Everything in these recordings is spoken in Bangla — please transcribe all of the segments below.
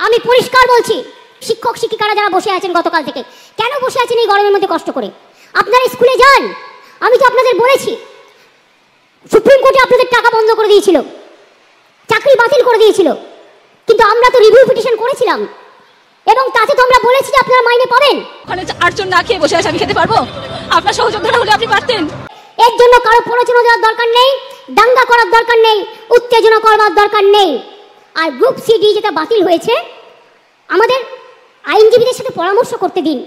আমি পরিষ্কার বলছি, শিক্ষক শিক্ষিকারা যারা বসে আছেন গতকাল থেকে, কেন বসে আছেন এই গরমের মধ্যে কষ্ট করে? আপনারা স্কুলে যান। আমি তো আপনাদের বলেছি, সুপ্রিম কোর্টে আপনাদের টাকা বন্ধ করে দিয়েছিল, চাকরি বাতিল করে দিয়েছিল, কিন্তু আমরা তো রিভিউ পিটিশন করেছিলাম এবং তাতে তো আমরা বলেছি যে আপনারা মাইনে পাবেন। ওখানে 8 জন না খেয়ে বসে আছে, আমি খেতে পারবো? আপনার সহযোগিতা হলে আপনি পারতেন। এর জন্য কারো প্ররোচনা দেওয়ার দরকার নেই, দাঙ্গা করার দরকার নেই, উত্তেজনা করবার দরকার নেই। আর গ্রুপ সিডি যেটা বাতিল হয়েছে, আমাদের আইনজীবীদের সাথে পরামর্শ করতে দিন।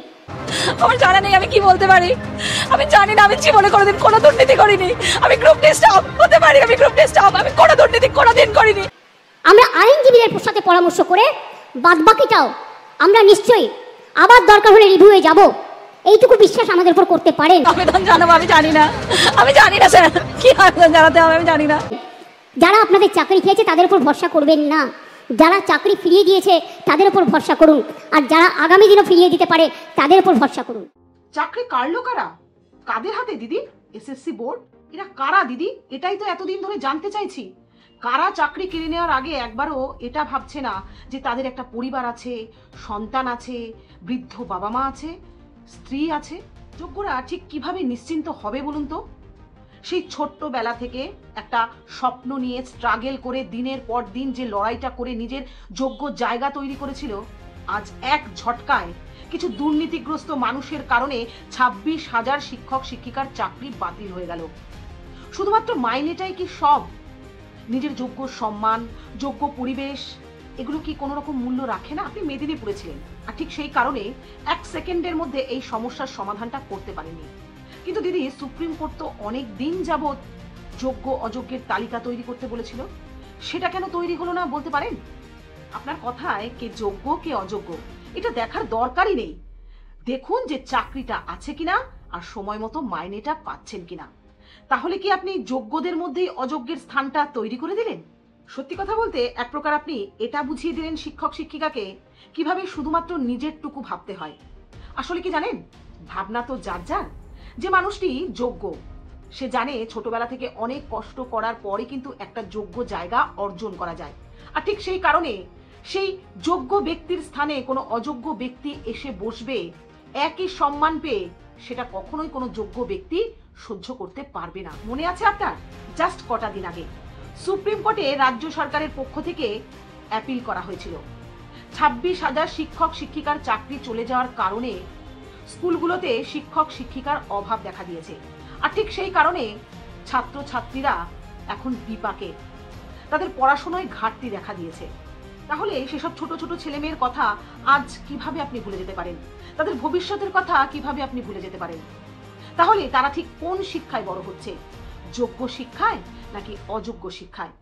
আমার জানা নেই আমি কি বলতে পারি, আমি জানি না। আমি জীবনে কোনোদিন কোনো দুর্নীতি করিনি। আমি গ্রুপ টেস্ট আপ হতে পারি, আমি গ্রুপ টেস্ট আপ, আমি কোনো দুর্নীতি কোনোদিন করিনি। আমরা আইনজীবীদের সাথে পরামর্শ করে বাদবাকিটাও আমরা নিশ্চয়ই আবার দরকার হলে রিভিউয়ে যাব, এইটুকু বিশ্বাস আমাদের উপর করতে পারেন। আবেদন জানাবো, আমি জানি না স্যার কি আবেদন জানাতে হবে, আমি জানি না। যারা আপনাদের চাকরি খেয়েছে তাদের উপর ভরসা করবেন না, যারা চাকরি ফিরিয়ে দিয়েছে তাদের উপর ভরসা করুন, আর যারা আগামী দিনও ফিরিয়ে দিতে পারে তাদের উপর ভরসা করুন। চাকরি কারলো কারা? কাদের হাতে দিদি? SSC board? এরা কারা দিদি? এটাই তো এতদিন ধরে জানতে চাইছি। কারা চাকরি কেড়ে নেওয়ার আগে একবারও এটা ভাবছে না যে তাদের একটা পরিবার আছে, সন্তান আছে, বৃদ্ধ বাবা মা আছে, স্ত্রী আছে? যোগ্যরা ঠিক কিভাবে নিশ্চিন্ত হবে বলুন তো? সেই ছোট্টবেলা থেকে একটা স্বপ্ন নিয়ে স্ট্রাগল করে দিনের পর দিন যে লড়াইটা করে নিজের যোগ্য জায়গা তৈরি করেছিল, আজ এক ঝটকায় কিছু দুর্নীতিগ্রস্ত মানুষের কারণে 26,000 শিক্ষক শিক্ষিকার চাকরি বাতিল হয়ে গেল। শুধুমাত্র মাইনেটাই কি সব? নিজের যোগ্য সম্মান, যোগ্য পরিবেশ, এগুলো কি কোনো রকম মূল্য রাখে না? আপনি মেদিনীপুরে ছিলেন, আর ঠিক সেই কারণে 1 সেকেন্ডের মধ্যে এই সমস্যার সমাধানটা করতে পারেননি। কিন্তু দিদি, সুপ্রিম কোর্ট তো অনেক দিন যাবৎ যোগ্য অযোগ্যের তালিকা তৈরি করতে বলেছিল, সেটা কেন তৈরি হলো না বলতে পারেন? আপনার কথায় কে যোগ্য কে অযোগ্য এটা দেখার দরকারই নেই। দেখুন যে চাকরিটা আছে কিনা আর সময় মতো মাইনেটা পাচ্ছেন কিনা। তাহলে কি আপনি যোগ্যদের মধ্যেই অযোগ্যের স্থানটা তৈরি করে দিলেন? সত্যি কথা বলতে এক প্রকার আপনি এটা বুঝিয়ে দিলেন শিক্ষক শিক্ষিকাকে কিভাবে শুধুমাত্র নিজের টুকু ভাবতে হয়। আসলে কি জানেন, ভাবনা তো যার যার। যে মানুষটি যোগ্য, সে জানে ছোটবেলা থেকে অনেক কষ্ট করার পরে কিন্তু একটা যোগ্য জায়গা অর্জন করা যায়। আর ঠিক সেই কারণে সেই যোগ্য ব্যক্তির স্থানে কোনো অযোগ্য ব্যক্তি এসে বসবে, একই সম্মান পেয়ে, সেটা কখনোই কোনো যোগ্য ব্যক্তি সহ্য করতে পারবে না। মনে আছে আপনার, জাস্ট কটা দিন আগে সুপ্রিম কোর্টে রাজ্য সরকারের পক্ষ থেকে অ্যাপিল করা হয়েছিল। 26,000 শিক্ষক শিক্ষিকার চাকরি চলে যাওয়ার কারণে স্কুলগুলোতে শিক্ষক শিক্ষিকার অভাব দেখা দিয়েছে। আর ঠিক সেই কারণে ছাত্র ছাত্রীরা এখন বিপাকে, তাদের পড়াশোনায় ঘাটতি দেখা দিয়েছে। তাহলে সেসব ছোট ছোট ছেলে মেয়ের কথা আজ কিভাবে আপনি ভুলে যেতে পারেন? তাদের ভবিষ্যতের কথা কিভাবে আপনি ভুলে যেতে পারেন? তাহলে তারা ঠিক কোন শিক্ষায় বড় হচ্ছে, যোগ্য শিক্ষায় নাকি অযোগ্য শিক্ষায়?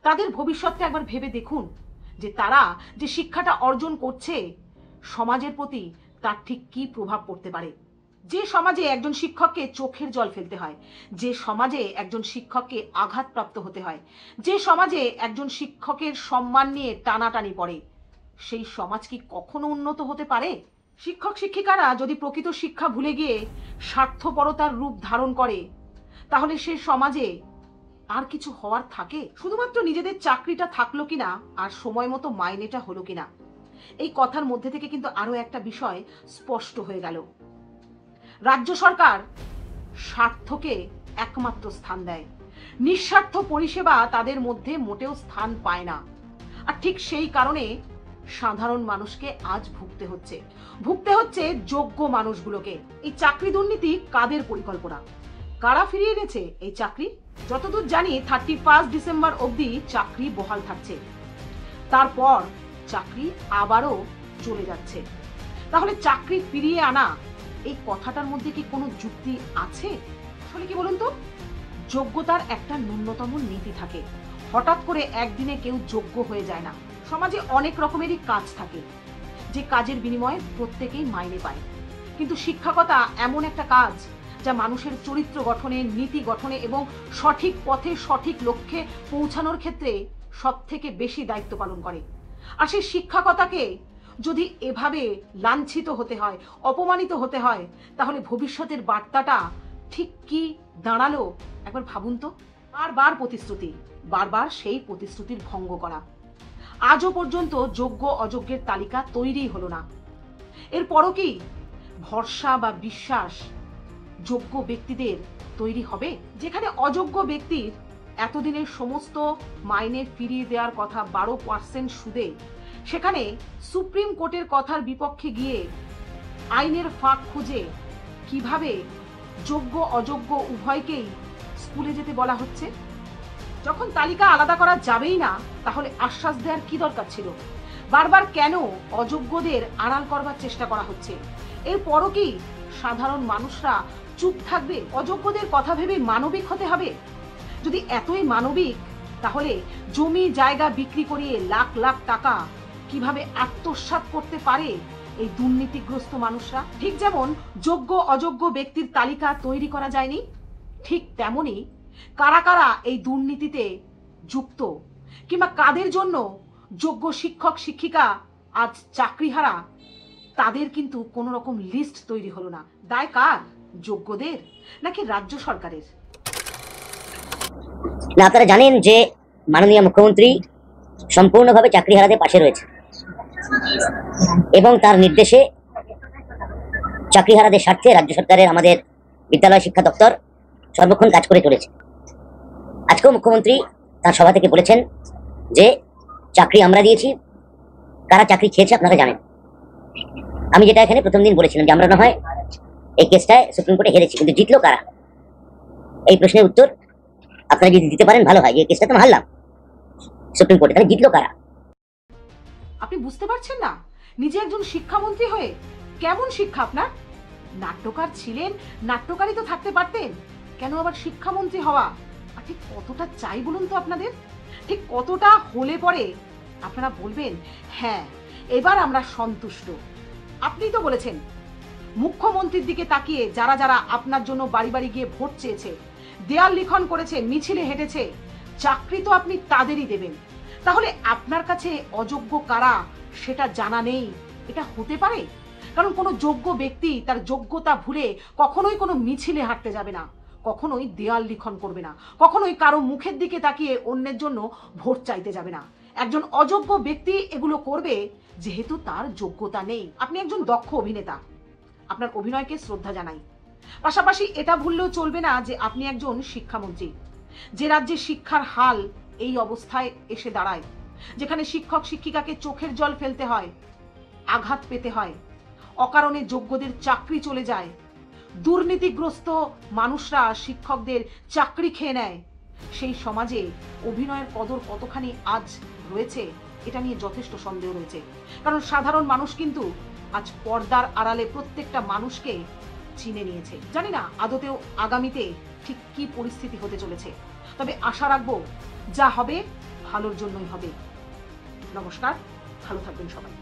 তাদের ভবিষ্যৎটা একবার ভেবে দেখুন যে তারা যে শিক্ষাটা অর্জন করছে সমাজের প্রতি তার ঠিক কি প্রভাব পড়তে পারে। যে সমাজে একজন শিক্ষককে চোখের জল ফেলতে হয়, যে সমাজে একজন শিক্ষককে আঘাতপ্রাপ্ত হতে হয়, যে সমাজে একজন শিক্ষকের সম্মান নিয়ে টানাটানি পড়ে, সেই সমাজ কি কখনো উন্নত হতে পারে? শিক্ষক শিক্ষিকারা যদি প্রকৃত শিক্ষা ভুলে গিয়ে স্বার্থপরতার রূপ ধারণ করে, তাহলে সে সমাজে আর কিছু হওয়ার থাকে? শুধুমাত্র নিজেদের চাকরিটা থাকলো কিনা আর সময় মতো মাইনেটা হলো কিনা, এই কথার মধ্যে থেকে কিন্তু আরো একটা বিষয় স্পষ্ট হয়ে গেল। রাজ্য সরকার স্বার্থকে একমাত্র স্থান দেয়, নিঃস্বার্থ পরিষেবা তাদের মধ্যে মোটেও স্থান পায় না। আর ঠিক সেই কারণে সাধারণ মানুষকে আজ ভুগতে হচ্ছে যোগ্য মানুষগুলোকে। এই চাকরি দুর্নীতি কাদের পরিকল্পনা? কারা ফিরিয়ে এনেছে এই চাকরি? যতদূর জানি 31 ডিসেম্বর অবধি চাকরি বহাল থাকছে, তারপর চাকরি আবারও চলে যাচ্ছে। তাহলে চাকরি ফিরিয়ে আনা, এই কথাটার মধ্যে কি কোনো যুক্তি আছে? আসলে কি বলুন তো, যোগ্যতার একটা ন্যূনতম নীতি থাকে। হঠাৎ করে একদিনে কেউ যোগ্য হয়ে যায় না। সমাজে অনেক রকমেরই কাজ থাকে, যে কাজের বিনিময়ে প্রত্যেকেই মাইনে পায়। কিন্তু শিক্ষকতা এমন একটা কাজ যা মানুষের চরিত্র গঠনে, নীতি গঠনে এবং সঠিক পথে সঠিক লক্ষ্যে পৌঁছানোর ক্ষেত্রে সবথেকে বেশি দায়িত্ব পালন করে। আর সেই শিক্ষকতাকে যদি এভাবে লাঞ্ছিত হতে হয়, অপমানিত হতে হয়, তাহলে ভবিষ্যতের বার্তাটা ঠিক কি দাঁড়ালো একবার ভাবুন তো। বারবার প্রতিশ্রুতি, বারবার সেই প্রতিশ্রুতির ভঙ্গ করা। আজও পর্যন্ত যোগ্য অযোগ্যের তালিকা তৈরি হলো না। এরপরও কি ভরসা বা বিশ্বাস যোগ্য ব্যক্তিদের তৈরি হবে? যেখানে অযোগ্য ব্যক্তির এতদিনের সমস্ত মাইনে ফিরিয়ে দেওয়ার কথা 12% সুদে, সেখানে সুপ্রিম কোর্টের কথার বিপক্ষে গিয়ে আইনের ফাঁক খুঁজে কিভাবে যোগ্য অযোগ্য উভয়কেই স্কুলে যেতে বলা হচ্ছে? যখন তালিকা আলাদা করা যাবেই না, তাহলে আশ্বাস দেওয়ার কি দরকার ছিল? বারবার কেন অযোগ্যদের আড়াল করবার চেষ্টা করা হচ্ছে? এরপরও কি সাধারণ মানুষরা চুপ থাকবে? অযোগ্যদের কথা ভেবে মানবিক হতে হবে। যদি এতই মানবিক, তাহলে জমি জায়গা বিক্রি করিয়ে লাখ লাখ টাকা কিভাবে আত্মসাৎ করতে পারে এই দুর্নীতিগ্রস্ত মানুষরা? ঠিক যেমন যোগ্য অযোগ্য ব্যক্তির তালিকা তৈরি করা যায়নি, ঠিক তেমনি কারা কারা এই দুর্নীতিতে যুক্ত কিংবা কাদের জন্য যোগ্য শিক্ষক শিক্ষিকা আজ চাকরিহারা, তাদের কিন্তু কোনো রকম লিস্ট তৈরি হলো না। দায় কার? যোগ্যদের নাকি রাজ্য সরকারের? না, আপনারা জানেন যে মাননীয় মুখ্যমন্ত্রী সম্পূর্ণভাবে চাকরিহারাদের পাশে রয়েছে এবং তার নির্দেশে চাকরিহারাদের স্বার্থে রাজ্য সরকারের আমাদের বিদ্যালয় শিক্ষা দপ্তর সর্বক্ষণ কাজ করে চলেছে। আজকেও মুখ্যমন্ত্রী তার সভা থেকে বলেছেন যে চাকরি আমরা দিয়েছি, কারা চাকরি খেয়েছে আপনারা জানেন। আমি যেটা এখানে প্রথম দিন বলেছিলাম যে আমরা না হয় এই কেসটায় সুপ্রিম কোর্টে হেরেছি, কিন্তু জিতলো কারা? এই প্রশ্নের উত্তর আপনারা যদি দিতে পারেন ভালো হয়। যে কেসটা তো হারলাম সুপ্রিম কোর্টে, তাহলে জিতলো কারা? আপনি বুঝতে পারছেন না? নিজে একজন শিক্ষামন্ত্রী হয়ে কেমন শিক্ষা আপনার? নাট্যকার ছিলেন, নাট্যকারই তো থাকতে পারতেন, কেন আবার শিক্ষামন্ত্রী হওয়া? আর ঠিক কতটা চাই বলুন তো আপনাদের? ঠিক কতটা হলে পরে আপনারা বলবেন হ্যাঁ এবার আমরা সন্তুষ্ট? আপনিই তো বলেছেন মুখ্যমন্ত্রীর দিকে তাকিয়ে যারা যারা আপনার জন্য বাড়ি বাড়ি গিয়ে ভোট চেয়েছে, দেয়াল লিখন করেছে, মিছিলে হেঁটেছে, চাকরি তো আপনি তাদেরই দেবেন। তাহলে আপনার কাছে অযোগ্য কারা সেটা জানা নেই, এটা হতে পারে? কারণ কোনো যোগ্য ব্যক্তি তার যোগ্যতা ভুলে কখনোই কোনো মিছিলে হাঁটতে যাবে না, কখনোই দেয়াল লিখন করবে না, কখনোই কারো মুখের দিকে তাকিয়ে অন্যের জন্য ভোট চাইতে যাবে না। একজন অযোগ্য ব্যক্তি এগুলো করবে যেহেতু তার যোগ্যতা নেই। আপনি একজন দক্ষ অভিনেতা, আপনার অভিনয়কে শ্রদ্ধা জানাই। পাশাপাশি এটা ভুললেও চলবে না যে আপনি একজন শিক্ষামন্ত্রী। যে রাজ্যে শিক্ষার হাল এই অবস্থায় এসে দাঁড়ায়, যেখানে শিক্ষক শিক্ষিকাকে চোখের জল ফেলতে হয়, আঘাত পেতে হয়, অকারণে যোগ্যদের চাকরি চলে যায়, দুর্নীতিগ্রস্ত মানুষরা শিক্ষকদের চাকরি খেয়ে নেয়, সেই সমাজে অভিনয়ের কদর কতখানি আজ রয়েছে এটা নিয়ে যথেষ্ট সন্দেহ রয়েছে। কারণ সাধারণ মানুষ কিন্তু আজ পর্দার আড়ালে প্রত্যেকটা মানুষকে চিনে নিয়েছে। জানি না আদতেও আগামীতে ঠিক কি পরিস্থিতি হতে চলেছে, তবে আশা রাখবো যা হবে ভালোর জন্যই হবে। নমস্কার, ভালো থাকবেন সবাই।